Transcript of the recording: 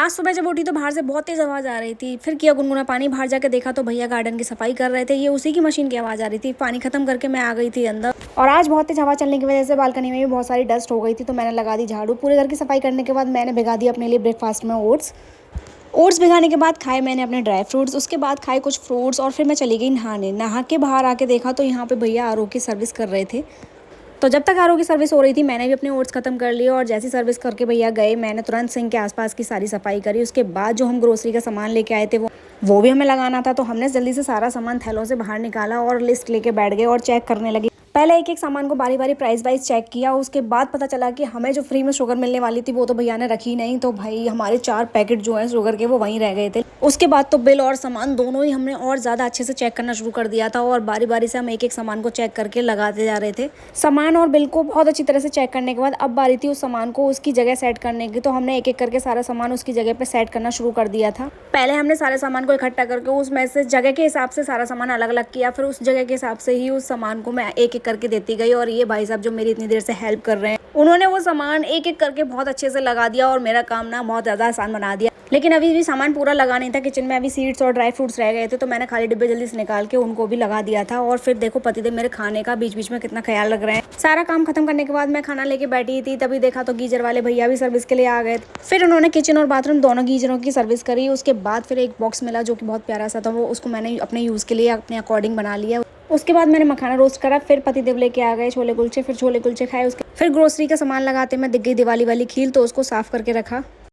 आज सुबह जब उठी तो बाहर से बहुत तेज़ आवाज़ आ रही थी। फिर किया गुनगुना पानी, बाहर जाके देखा तो भैया गार्डन की सफाई कर रहे थे। ये उसी की मशीन की आवाज़ आ रही थी। पानी खत्म करके मैं आ गई थी अंदर। और आज बहुत तेज़ हवा चलने की वजह से बालकनी में भी बहुत सारी डस्ट हो गई थी, तो मैंने लगा दी झाड़ू। पूरे घर की सफाई करने के बाद मैंने भिगा दिया अपने लिए ब्रेकफास्ट में ओट्स भिगाने के बाद खाए मैंने अपने ड्राई फ्रूट्स। उसके बाद खाए कुछ फ्रूट्स और फिर मैं चली गई नहाने। नहा के बाहर आके देखा तो यहाँ पे भैया आरओ की सर्विस कर रहे थे। तो जब तक आरओ की सर्विस हो रही थी मैंने भी अपने ओट्स खत्म कर लिए, और जैसी सर्विस करके भैया गए मैंने तुरंत सिंक के आसपास की सारी सफाई करी। उसके बाद जो हम ग्रोसरी का सामान लेके आए थे वो भी हमें लगाना था, तो हमने जल्दी से सारा सामान थैलों से बाहर निकाला और लिस्ट लेके बैठ गए और चेक करने लगे। पहले एक एक सामान को बारी बारी प्राइस वाइज चेक किया। उसके बाद पता चला कि हमें जो फ्री में शुगर मिलने वाली थी वो तो भैया ने रखी नहीं, तो भाई हमारे 4 पैकेट जो है शुगर के वो वहीं रह गए थे। उसके बाद तो बिल और सामान दोनों ही हमने और ज़्यादा अच्छे से चेक करना शुरू कर दिया था, और बारी बारी से हम एक एक सामान को चेक करके लगाते जा रहे थे। सामान और बिल को बहुत अच्छी तरह से चेक करने के बाद अब बारी थी उस सामान को उसकी जगह सेट करने की, तो हमने एक एक करके सारा सामान उसकी जगह पे सेट करना शुरू कर दिया था। पहले हमने सारे सामान को इकट्ठा करके उसमें से जगह के हिसाब से सारा सामान अलग अलग किया, फिर उस जगह के हिसाब से ही उस सामान को मैं एक एक करके देती गई। और ये भाई साहब जो मेरी इतनी देर से हेल्प कर रहे हैं, उन्होंने वो सामान एक एक करके बहुत अच्छे से लगा दिया और मेरा काम ना बहुत ज़्यादा आसान बना दिया। लेकिन अभी भी सामान पूरा लगा नहीं था। किचन में अभी सीड्स और ड्राई फ्रूट्स रह गए थे, तो मैंने खाली डिब्बे जल्दी से निकाल के उनको भी लगा दिया था। और फिर देखो पतिदेव मेरे खाने का बीच बीच में कितना ख्याल रख रहे हैं। सारा काम खत्म करने के बाद मैं खाना लेके बैठी थी, तभी देखा तो गीजर वाले भैया भी सर्विस के लिए आ गए। फिर उन्होंने किचन और बाथरूम दोनों गीजरों की सर्विस करी। उसके बाद फिर एक बॉक्स मिला जो कि बहुत प्यारा सा था, वो उसको मैंने अपने यूज़ के लिए अपने अकॉर्डिंग बना लिया। उसके बाद मैंने मखाना रोस्ट करा। फिर पतिदेव लेके आ गए छोले कुलचे, फिर छोले कुलचे खाए। उसके फिर ग्रोसरी का सामान लगाते में दिख गई दिवाली वाली खील, तो उसको साफ करके रखा।